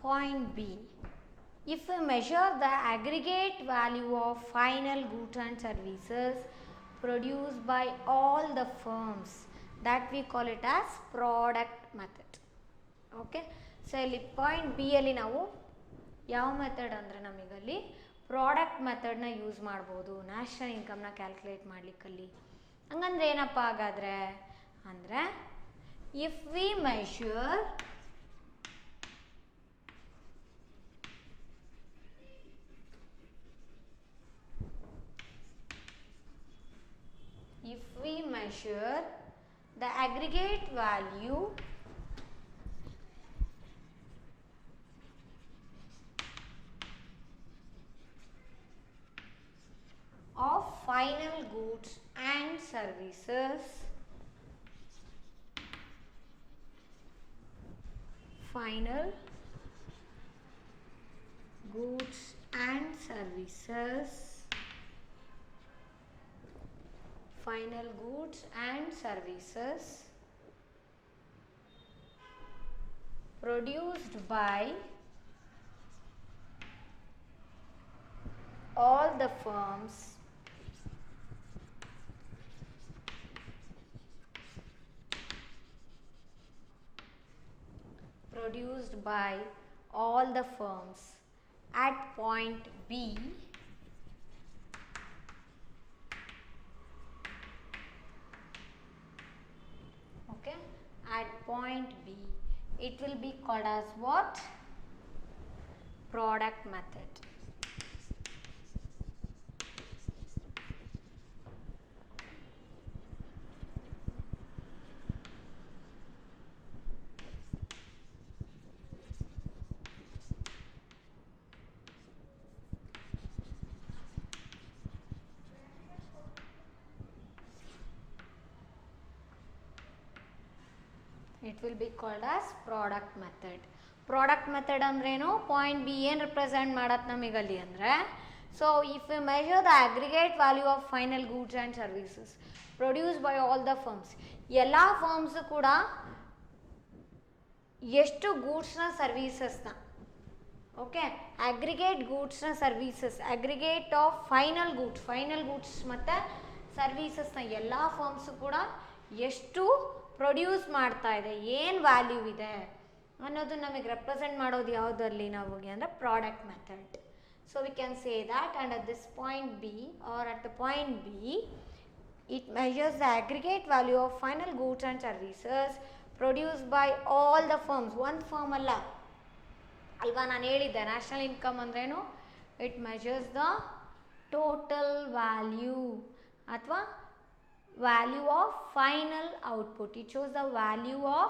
Point B. If we measure the aggregate value of final goods and services produced by all the firms, that we call it as product method. Okay, so ಇಲ್ಲಿ point B ಅಲ್ಲಿ ನಾವು ಯಾವ method ಅಂದರೆ ನಮಗಲ್ಲಿ product ಮೆಥಡ್ನ use ಮಾಡ್ಬೋದು national ಇನ್ಕಮ್ನ calculate ಮಾಡ್ಲಿಕ್ಕಲ್ಲಿ. ಹಂಗಂದ್ರೆ ಏನಪ್ಪ ಹಾಗಾದರೆ ಅಂದರೆ if we measure the aggregate value of final goods and services produced by all the firms at point B okay, at point B it will be called as what? Product method. It will be called as product method. Product method ಅಂದ್ರೇನು? Point B ಏನು represent ಮಾಡತ್ತೆ ನಮಗಲ್ಲಿ ಅಂದರೆ, so if we measure the aggregate value of final goods and services produce by all the firms, ಎಲ್ಲ firms ಕೂಡ ಎಷ್ಟು ಗೂಡ್ಸ್ನ ಸರ್ವೀಸಸ್ನ ಓಕೆ ಅಗ್ರಿಗೇಟ್ ಗೂಡ್ಸ್ನ services aggregate of final goods ಮತ್ತು ಸರ್ವೀಸಸ್ನ ಎಲ್ಲ ಫರ್ಮ್ಸು ಕೂಡ ಎಷ್ಟು ಪ್ರೊಡ್ಯೂಸ್ ಮಾಡ್ತಾ ಇದೆ, ಏನು ವ್ಯಾಲ್ಯೂ ಇದೆ ಅನ್ನೋದು ನಮಗೆ ರೆಪ್ರೆಸೆಂಟ್ ಮಾಡೋದು ಯಾವುದರಲ್ಲಿ ನಾವು ಅಂದರೆ product method. So we can say that and at this point B are at the point B it measures the aggregate value of final goods and services produce by all the firms. ಒಂದು firm ಅಲ್ಲ ಅಲ್ವಾ, ನಾನು ಹೇಳಿದ್ದೆ national income ಅಂದ್ರೇನು, it measures the total value ಅಥವಾ value of final output. It shows the value of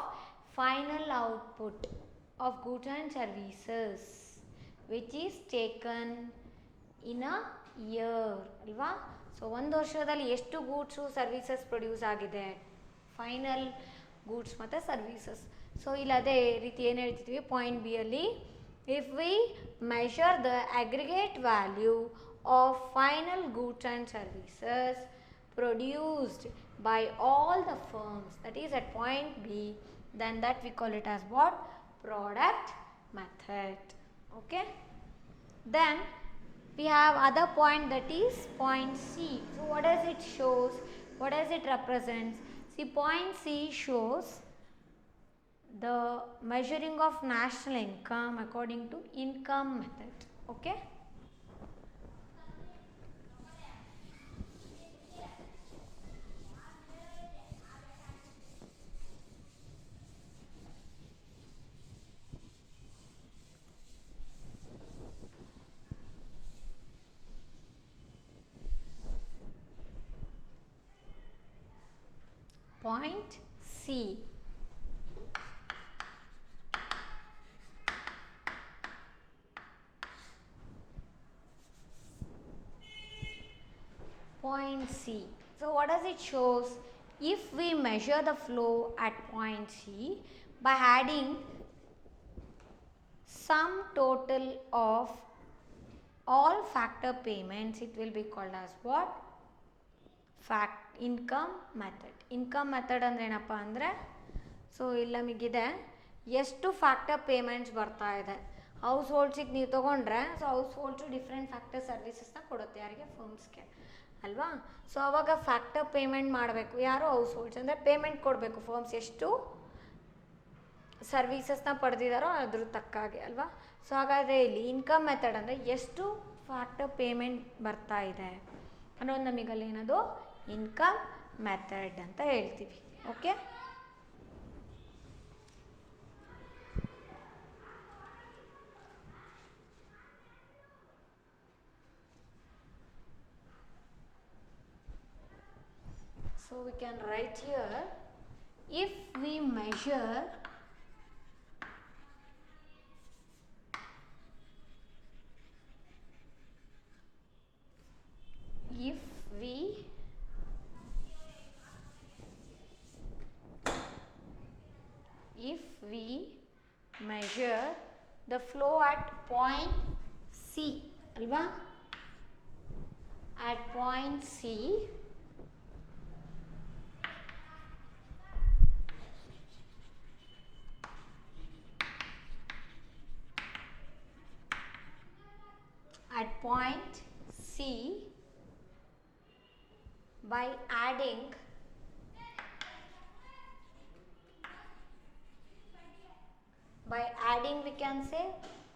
final output of goods and services which is taken in a year ಅಲ್ವಾ. So ಒಂದು ವರ್ಷದಲ್ಲಿ ಎಷ್ಟು ಗೂಡ್ಸು ಸರ್ವೀಸಸ್ ಪ್ರೊಡ್ಯೂಸ್ ಆಗಿದೆ, final goods ಮತ್ತು services. So ಇಲ್ಲಿ ಅದೇ ರೀತಿ ಏನು ಹೇಳ್ತಿದ್ವಿ ಪಾಯಿಂಟ್ ಬಿ ಅಲ್ಲಿ, if we measure the aggregate value of final goods and services produced by all the firms, that is at point B, then that we call it as what? Product method. Okay, then we have other point, that is point C. So what does it shows, what does it represents? See, point C shows the measuring of national income according to income method. Okay, point C. Point C. So what does it shows? If we measure the flow at point C by adding sum total of all factor payments, it will be called as what? Income method. Income method ಅಂದರೆ ಏನಪ್ಪ ಅಂದರೆ, so ಇಲ್ಲಿ ನಮಗಿದೆ ಎಷ್ಟು factor payments ಬರ್ತಾ ಇದೆ house ಹೋಲ್ಡ್ಸಿಗೆ ನೀವು ತೊಗೊಂಡ್ರೆ ಸೊ ಹೌಸ್ ಹೋಲ್ಡ್ಸು ಡಿಫ್ರೆಂಟ್ ಫ್ಯಾಕ್ಟರ್ ಸರ್ವಿಸಸ್ನ ಕೊಡುತ್ತೆ ಯಾರಿಗೆ ಫರ್ಮ್ಸ್ಗೆ ಅಲ್ವಾ. ಸೊ ಅವಾಗ ಫ್ಯಾಕ್ಟರ್ ಪೇಮೆಂಟ್ ಮಾಡಬೇಕು ಯಾರು ಹೌಸ್ ಹೋಲ್ಡ್ಸ್ ಅಂದರೆ ಪೇಮೆಂಟ್ ಕೊಡಬೇಕು ಫರ್ಮ್ಸ್ ಎಷ್ಟು ಸರ್ವೀಸಸ್ನ ಪಡೆದಿದ್ದಾರೋ ಅದ್ರ ತಕ್ಕಾಗೆ ಅಲ್ವಾ. ಸೊ ಹಾಗಾದರೆ ಇಲ್ಲಿ ಇನ್ಕಮ್ ಮೆಥಡ್ ಅಂದರೆ ಎಷ್ಟು ಫ್ಯಾಕ್ಟರ್ ಪೇಮೆಂಟ್ ಬರ್ತಾ ಇದೆ ಅನ್ನೋದು ನಮಗಲ್ಲಿ ಏನದು ಇನ್ಕಮ್ ಮೆಥಡ್ ಅಂತ ಹೇಳ್ತೀವಿ. Okay, so we can write here, if we measure measure the flow at point C ಅಲ್ವಾ, at point C by adding we can say,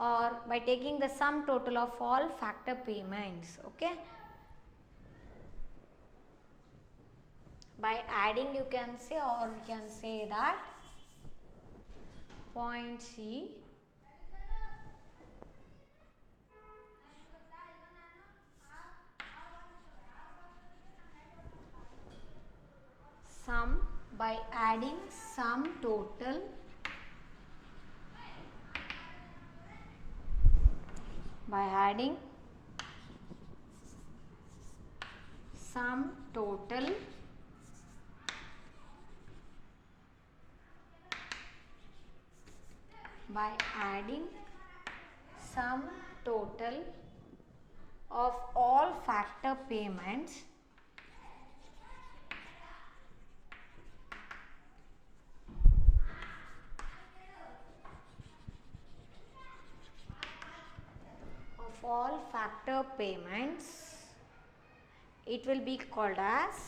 or by taking the sum total of all factor payments. Okay, by adding you can say, or we can say that point C sum, by adding sum total by adding sum total by adding sum total of all factor payments it will be called as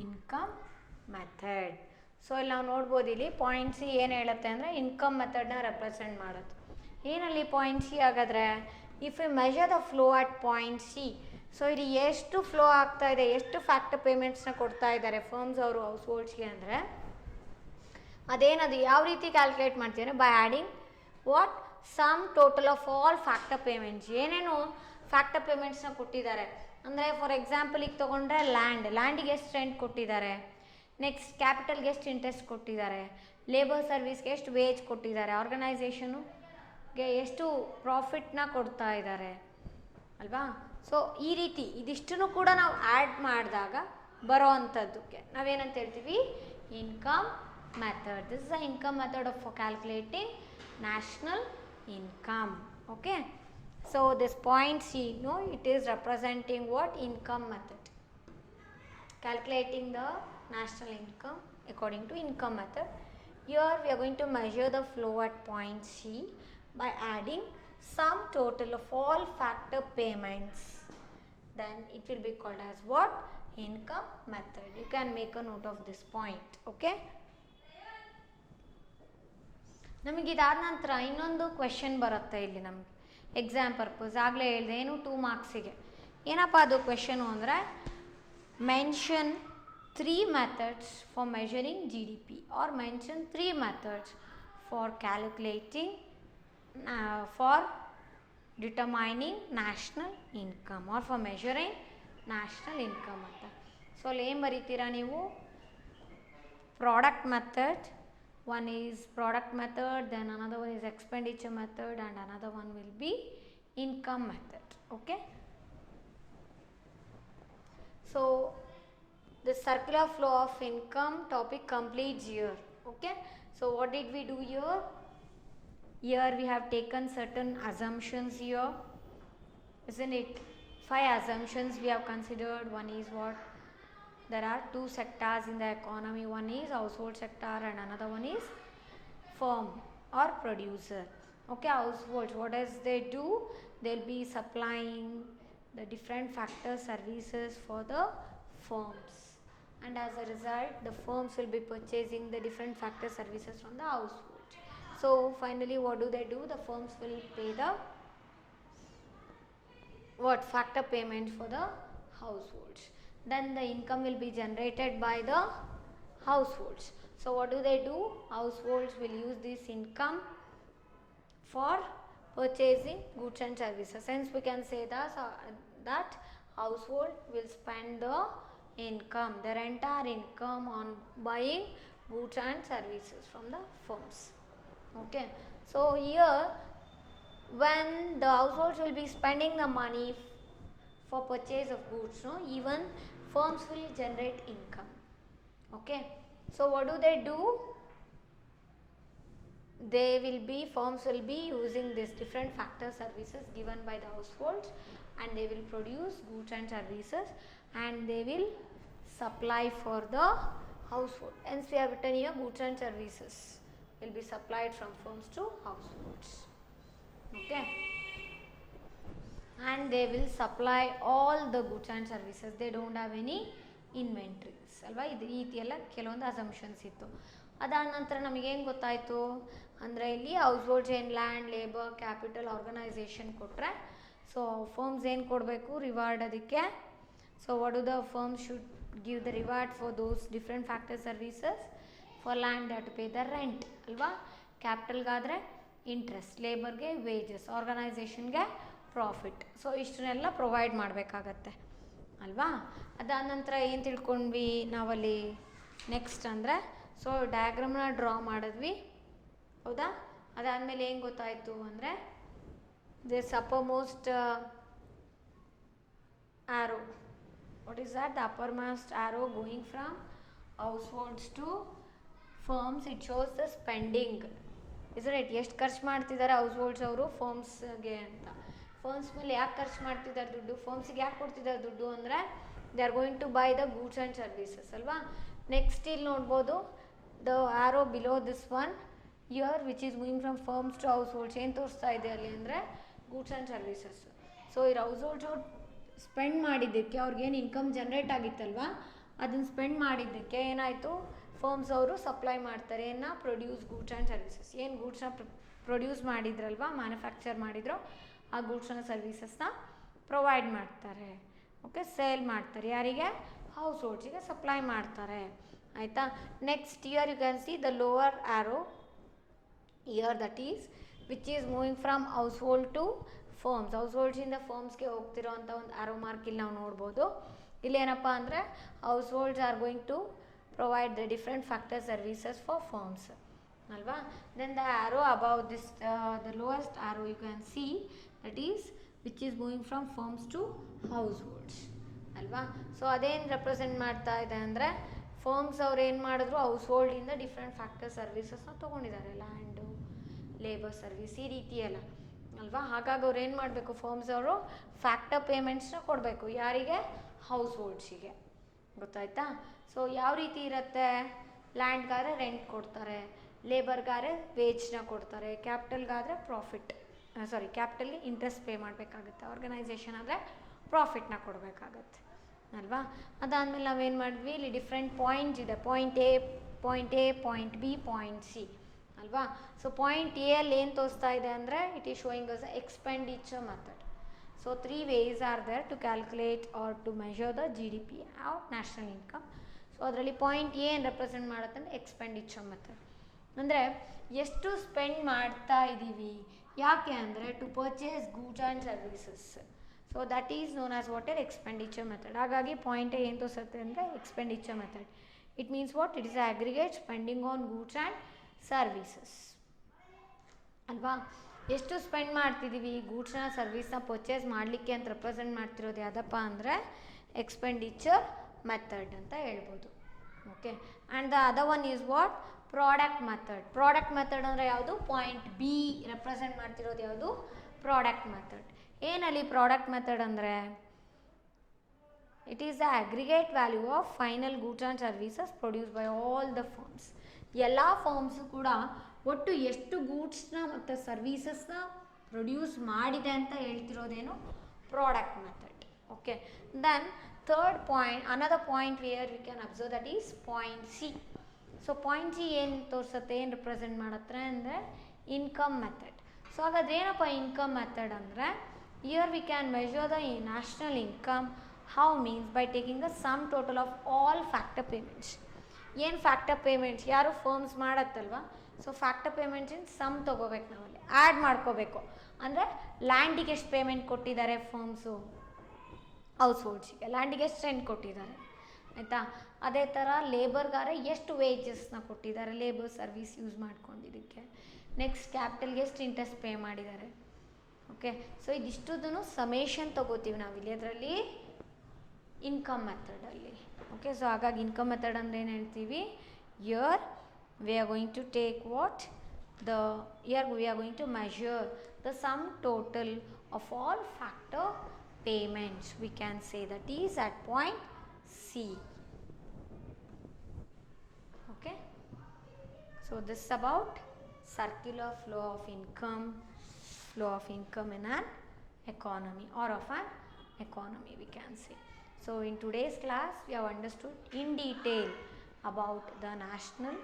income method. So ಇಲ್ಲಿ ನಾವು ನೋಡ್ಬೋದು ಇಲ್ಲಿ point C ಏನು ಹೇಳುತ್ತೆ ಅಂದರೆ income ಮೆಥಡ್ನ represent ಮಾಡುತ್ತೆ. ಏನಲ್ಲಿ point C ಹಾಗಾದರೆ if you measure the flow at point C, so ಇಲ್ಲಿ ಎಷ್ಟು ಫ್ಲೋ ಆಗ್ತಾ ಇದೆ, ಎಷ್ಟು ಫ್ಯಾಕ್ಟರ್ ಪೇಮೆಂಟ್ಸ್ನ ಕೊಡ್ತಾ ಇದ್ದಾರೆ ಫರ್ಮ್ಸ್ ಅವರು ಹೌಸ್ ಹೋಲ್ಡ್ಸ್ಗೆ ಅಂದರೆ ಅದೇನದು ಯಾವ ರೀತಿ ಕ್ಯಾಲ್ಕುಲೇಟ್ ಮಾಡ್ತೀವಿ by adding what some total of all factor payments. ಏನೇನು ಫ್ಯಾಕ್ಟರ್ ಪೇಮೆಂಟ್ಸ್ನ ಕೊಟ್ಟಿದ್ದಾರೆ ಅಂದರೆ ಫಾರ್ ಎಕ್ಸಾಂಪಲ್ ಈಗ ತೊಗೊಂಡ್ರೆ ಲ್ಯಾಂಡಿಗೆ ಎಷ್ಟು ರೆಂಟ್ ಕೊಟ್ಟಿದ್ದಾರೆ, ನೆಕ್ಸ್ಟ್ ಕ್ಯಾಪಿಟಲ್ಗೆ ಎಷ್ಟು ಇಂಟ್ರೆಸ್ಟ್ ಕೊಟ್ಟಿದ್ದಾರೆ, ಲೇಬರ್ ಸರ್ವಿಸ್ಗೆ ಎಷ್ಟು ವೇಜ್ ಕೊಟ್ಟಿದ್ದಾರೆ, ಆರ್ಗನೈಸೇಷನ್ಗೆ ಎಷ್ಟು ಪ್ರಾಫಿಟ್ನ ಕೊಡ್ತಾ ಇದ್ದಾರೆ ಅಲ್ವಾ. ಸೊ ಈ ರೀತಿ ಇದಿಷ್ಟನ್ನು ಕೂಡ ನಾವು ಆ್ಯಡ್ ಮಾಡಿದಾಗ ಬರೋ ಅಂಥದ್ದಕ್ಕೆ ನಾವೇನಂತ ಹೇಳ್ತೀವಿ income method. This is the income method of calculating national income. Okay, so this point C, no, it is representing what income method, calculating the national income according to income method. Here we are going to measure the flow at point C by adding sum total of all factor payments, then it will be called as what income method. You can make a note of this point. Okay, ನಮಗೆ ಇದಾದ ನಂತರ ಇನ್ನೊಂದು question ಬರುತ್ತೆ ಇಲ್ಲಿ ನಮಗೆ exam purpose. ಆಗಲೇ ಹೇಳಿದೆ ಏನು 2 ಮಾರ್ಕ್ಸಿಗೆ ಏನಪ್ಪ ಅದು ಕ್ವೆಶನು ಅಂದರೆ mention 3 methods for measuring GDP or mention 3 methods for calculating for determining national income or for measuring national income ಅಂತ. ಸೊ ಅಲ್ಲಿ ಏನು ಬರೀತೀರಾ ನೀವು product method, one is product method, then another one is expenditure method, and another one will be income method. Okay, so the circular flow of income topic completes here. Okay, so what did we do here? Here we have taken certain assumptions here, isn't it? 5 assumptions we have considered. One is what? There are 2 sectors in the economy. One is household sector and another one is firm or producer. Okay, households, what does they do? They'll be supplying the different factor services for the firms, and as a result the firms will be purchasing the different factor services from the household. So finally what do? The firms will pay the what? Factor payment for the households. Then the income will be generated by the households. So what do? Households will use this income for purchasing goods and services. Hence we can say that household will spend the income, their entire income, on buying goods and services from the firms. Okay, so here when the households will be spending the money for purchase of goods, no, even firms will generate income. Okay, so what do? Firms will be using these different factor services given by the households, and they will produce goods and services and they will supply for the household. Hence we have written here goods and services will be supplied from firms to households. Okay, and they will supply all the goods and services. They don't have any inventories ಅಲ್ವಾ. ಇದು ರೀತಿಯೆಲ್ಲ ಕೆಲವೊಂದು assumptions ಇತ್ತು. ಅದಾದ ನಂತರ ನಮಗೇನು ಗೊತ್ತಾಯಿತು ಅಂದರೆ ಇಲ್ಲಿ ಹೌಸ್ ಹೋಲ್ಡ್ಸ್ ಏನು ಲ್ಯಾಂಡ್, ಲೇಬರ್, ಕ್ಯಾಪಿಟಲ್, ಆರ್ಗನೈಸೇಷನ್ ಕೊಟ್ಟರೆ ಸೊ ಫರ್ಮ್ಸ್ ಏನು ಕೊಡಬೇಕು? ರಿವಾರ್ಡ್ ಅದಕ್ಕೆ. So what do the firms should give the reward for those different factor services. For land that to pay the rent ಅಲ್ವಾ, ಕ್ಯಾಪಿಟಲ್ಗಾದರೆ ಇಂಟ್ರೆಸ್ಟ್, ಲೇಬರ್ಗೆ wages, ಆರ್ಗನೈಸೇಷನ್ಗೆ profit. So ಇಷ್ಟನ್ನೆಲ್ಲ provide ಮಾಡಬೇಕಾಗತ್ತೆ ಅಲ್ವಾ. ಅದಾದ ನಂತರ ಏನು ತಿಳ್ಕೊಂಡ್ವಿ ನಾವಲ್ಲಿ ನೆಕ್ಸ್ಟ್ ಅಂದರೆ ಸೊ ಡಯಾಗ್ರಾಮ್ನ ಡ್ರಾ ಮಾಡಿದ್ವಿ ಹೌದಾ. ಅದಾದಮೇಲೆ ಏನು ಗೊತ್ತಾಯಿತು ಅಂದರೆ this uppermost arrow, what is that? The uppermost arrow going from households to firms, it shows the spending, isn't it? ಎಷ್ಟು ಖರ್ಚು ಮಾಡ್ತಿದ್ದಾರೆ ಹೌಸ್ ಹೋಲ್ಡ್ಸ್ ಅವರು ಫರ್ಮ್ಸ್ಗೆ ಅಂತ. ಫರ್ಮ್ಸ್ ಮೇಲೆ ಯಾಕೆ ಖರ್ಚು ಮಾಡ್ತಿದ್ದಾರೆ ದುಡ್ಡು, ಫರ್ಮ್ಸಿಗೆ ಯಾಕೆ ಕೊಡ್ತಿದ್ದಾರೆ ದುಡ್ಡು ಅಂದರೆ they are going to buy the goods and services ಅಲ್ವಾ. ನೆಕ್ಸ್ಟ್ ಇಲ್ಲಿ ನೋಡ್ಬೋದು the arrow below this one year which is moving from firms to households. ಏನು ತೋರಿಸ್ತಾ ಇದೆ ಅಲ್ಲಿ ಅಂದರೆ ಗೂಡ್ಸ್ ಆ್ಯಂಡ್ ಸರ್ವಿಸಸ್. ಸೊ ಈ ಹೌಸ್ ಹೋಲ್ಡ್ಸ್ ಅವ್ರು ಸ್ಪೆಂಡ್ ಮಾಡಿದ್ದಕ್ಕೆ ಅವ್ರಿಗೇನು ಇನ್ಕಮ್ ಜನ್ರೇಟ್ ಆಗಿತ್ತಲ್ವ ಅದನ್ನು ಸ್ಪೆಂಡ್ ಮಾಡಿದ್ದಕ್ಕೆ ಏನಾಯಿತು, ಫರ್ಮ್ಸ್ ಅವರು ಸಪ್ಲೈ ಮಾಡ್ತಾರೆ ಏನು? Produce goods and services. ಏನು ಗೂಡ್ಸ್ನ ಪ್ರೊಡ್ಯೂಸ್ ಮಾಡಿದ್ರಲ್ವ, ಮ್ಯಾನುಫ್ಯಾಕ್ಚರ್ ಮಾಡಿದ್ರು, ಆ ಗೂಡ್ಸ್ನ ಸರ್ವಿಸಸ್ನ ಪ್ರೊವೈಡ್ ಮಾಡ್ತಾರೆ. ಓಕೆ, ಸೇಲ್ ಮಾಡ್ತಾರೆ ಯಾರಿಗೆ? ಹೌಸ್ ಹೋಲ್ಡ್ಸಿಗೆ ಸಪ್ಲೈ ಮಾಡ್ತಾರೆ ಆಯಿತಾ. Next here you can see the lower arrow here that is which is moving from household to firms. ಹೌಸ್ ಹೋಲ್ಡ್ಸಿಂದ ಫರ್ಮ್ಸ್ಗೆ ಹೋಗ್ತಿರೋ ಅಂಥ ಒಂದು ಆರೋ ಮಾರ್ಕ್ ಇಲ್ಲಿ ನಾವು ನೋಡ್ಬೋದು. ಇಲ್ಲಿ ಏನಪ್ಪ ಅಂದರೆ households are going to provide the different factor services for firms ಅಲ್ವಾ. Then the arrow above this the lowest arrow you can see that is which is moving from firms to households ಅಲ್ವಾ. So ಅದೇನು represent ಮಾಡ್ತಾ ಇದೆ ಅಂದರೆ firms ಅವ್ರು ಏನು ಮಾಡಿದ್ರು ಹೌಸ್ ಹೋಲ್ಡಿಂದ ಡಿಫ್ರೆಂಟ್ ಫ್ಯಾಕ್ಟರ್ ಸರ್ವಿಸಸ್ನ ತೊಗೊಂಡಿದ್ದಾರೆ, ಲ್ಯಾಂಡು, ಲೇಬರ್ ಸರ್ವಿಸ್ ಈ ರೀತಿ ಎಲ್ಲ ಅಲ್ವಾ. ಹಾಗಾಗಿ ಅವ್ರು ಏನು ಮಾಡಬೇಕು, ಫರ್ಮ್ಸ್ ಅವರು ಫ್ಯಾಕ್ಟರ್ ಪೇಮೆಂಟ್ಸ್ನ ಕೊಡಬೇಕು ಯಾರಿಗೆ? ಹೌಸ್ ಹೋಲ್ಡ್ಸಿಗೆ. ಗೊತ್ತಾಯ್ತಾ. ಸೊ ಯಾವ ರೀತಿ ಇರುತ್ತೆ, ಲ್ಯಾಂಡ್ಗಾದ್ರೆ ರೆಂಟ್ ಕೊಡ್ತಾರೆ, ಲೇಬರ್ಗಾದ್ರೆ ವೇಜ್ನ ಕೊಡ್ತಾರೆ, ಕ್ಯಾಪಿಟಲ್ಗಾದರೆ ಕ್ಯಾಪಿಟಲ್ಗೆ ಇಂಟ್ರೆಸ್ಟ್ ಪೇ ಮಾಡಬೇಕಾಗುತ್ತೆ, ಆರ್ಗನೈಸೇಷನ್ ಆದರೆ ಪ್ರಾಫಿಟ್ನ ಕೊಡಬೇಕಾಗತ್ತೆ ಅಲ್ವಾ. ಅದಾದಮೇಲೆ ನಾವೇನು ಮಾಡಿದ್ವಿ, ಇಲ್ಲಿ ಡಿಫ್ರೆಂಟ್ ಪಾಯಿಂಟ್ಸ್ ಇದೆ, point A, point B, point C ಅಲ್ವಾ. ಸೊ ಪಾಯಿಂಟ್ ಎ ಅಲ್ಲಿ ಏನು ತೋರಿಸ್ತಾ ಇದೆ ಅಂದರೆ it is showing us expenditure method. So 3 ways are there to calculate or to measure the GDP or national income. So ಅದರಲ್ಲಿ point A ಏನು represent ಮಾಡುತ್ತೆ ಅಂದರೆ ಎಕ್ಸ್ಪೆಂಡಿಚರ್ ಮೆಥಡ್. ಅಂದರೆ ಎಷ್ಟು ಸ್ಪೆಂಡ್ ಮಾಡ್ತಾ ಇದ್ದೀವಿ, ಯಾಕೆ ಅಂದರೆ to purchase goods and services. So that is known as what expenditure method. ಹಾಗಾಗಿ ಪಾಯಿಂಟ್ ಏನು ತೋರಿಸುತ್ತೆ ಅಂದರೆ expenditure method. It means what? It is aggregate spending on goods and services ಅಲ್ವಾ. ಎಷ್ಟು ಸ್ಪೆಂಡ್ ಮಾಡ್ತಿದ್ದೀವಿ ಗೂಡ್ಸ್ನ ಸರ್ವಿಸ್ನ ಪರ್ಚೇಸ್ ಮಾಡಲಿಕ್ಕೆ ಅಂತ ರೆಪ್ರೆಸೆಂಟ್ ಮಾಡ್ತಿರೋದು ಯಾವುದಪ್ಪ ಅಂದರೆ ಎಕ್ಸ್ಪೆಂಡಿಚರ್ ಮೆಥಡ್ ಅಂತ ಹೇಳ್ಬೋದು. Okay, and the other one is what? Product method. Product method ಅಂದರೆ ಯಾವುದು? ಪಾಯಿಂಟ್ ಬಿ ರೆಪ್ರೆಸೆಂಟ್ ಮಾಡ್ತಿರೋದು ಯಾವುದು? Product method. ಏನಲ್ಲಿ ಪ್ರಾಡಕ್ಟ್ ಮೆಥಡ್ ಅಂದರೆ it is the aggregate value of final goods and services produce by all the firms. ಎಲ್ಲ firms ಕೂಡ ಒಟ್ಟು ಎಷ್ಟು ಗೂಡ್ಸ್ನ ಮತ್ತು ಸರ್ವೀಸಸ್ನ ಪ್ರೊಡ್ಯೂಸ್ ಮಾಡಿದೆ ಅಂತ ಹೇಳ್ತಿರೋದೇನು? Product method. Okay, then third point, another point where we can observe that is point C. So point C ಏನು ತೋರಿಸುತ್ತೆ, ಏನು ರಿಪ್ರೆಸೆಂಟ್ ಮಾಡುತ್ತೆ ಅಂದರೆ ಇನ್ಕಮ್ ಮೆಥಡ್. ಸೊ ಹಾಗಾದ್ರೆ ಏನಪ್ಪ ಇನ್ಕಮ್ ಮೆಥಡ್ ಅಂದರೆ, here we can measure the national income. How means by taking the sum total of all factor payments. ಏನು factor payments ಯಾರು ಫರ್ಮ್ಸ್ ಮಾಡತ್ತಲ್ವ, so factor payments in sum ತೊಗೋಬೇಕು, ನಾವಲ್ಲಿ add ಮಾಡ್ಕೋಬೇಕು. ಅಂದರೆ ಲ್ಯಾಂಡಿಗೆ ಎಷ್ಟು ಪೇಮೆಂಟ್ ಕೊಟ್ಟಿದ್ದಾರೆ ಫರ್ಮ್ಸು, ಹೌಸ್ ಹೋಲ್ಡ್ಸಿಗೆ ಲ್ಯಾಂಡಿಗೆ ಎಷ್ಟು ರೆಂಟ್ ಕೊಟ್ಟಿದ್ದಾರೆ, ಆಯಿತಾ. ಅದೇ ಥರ ಲೇಬರ್ಗಾರೆ ಎಷ್ಟು ವೇಜಸ್ನ ಕೊಟ್ಟಿದ್ದಾರೆ ಲೇಬರ್ ಸರ್ವಿಸ್ ಯೂಸ್ ಮಾಡ್ಕೊಂಡಿದ್ದಕ್ಕೆ. ನೆಕ್ಸ್ಟ್ ಕ್ಯಾಪಿಟಲ್ಗೆ ಎಷ್ಟು ಇಂಟ್ರೆಸ್ಟ್ ಪೇ ಮಾಡಿದ್ದಾರೆ. ಓಕೆ, ಸೊ ಇದಿಷ್ಟುದನ್ನು ಸಮೇಷನ್ ತೊಗೋತೀವಿ ನಾವಿಲ್ಲಿ ಅದರಲ್ಲಿ ಇನ್ಕಮ್ ಮೆಥಡಲ್ಲಿ. ಓಕೆ, ಸೊ ಹಾಗಾಗಿ ಇನ್ಕಮ್ ಮೆಥಡ್ ಅಂದರೆ ಏನು ಹೇಳ್ತೀವಿ, here we are going to take what the here we are going to measure the sum total of all factor payments. We can say that is at point C. Okay, so this is about circular flow of income in an economy or of an economy, we can say. So in today's class we have understood in detail about the national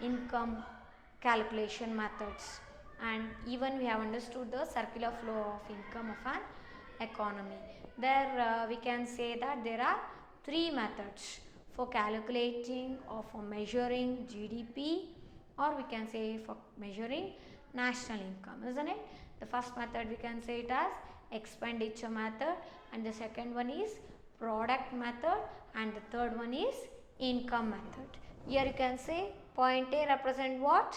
income calculation methods, and even we have understood the circular flow of income of an economy. There we can say that there are three methods for calculating or for measuring GDP, or we can say for measuring national income, isn't it? The first method we can say it as expenditure method, and the second one is product method, and the third one is income method. Here you can say point A represent what?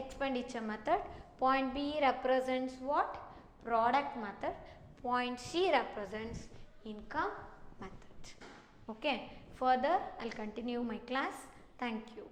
Expenditure method. Point B represents what? Product method. Point C represents income method. Okay, further I'll continue my class. Thank you.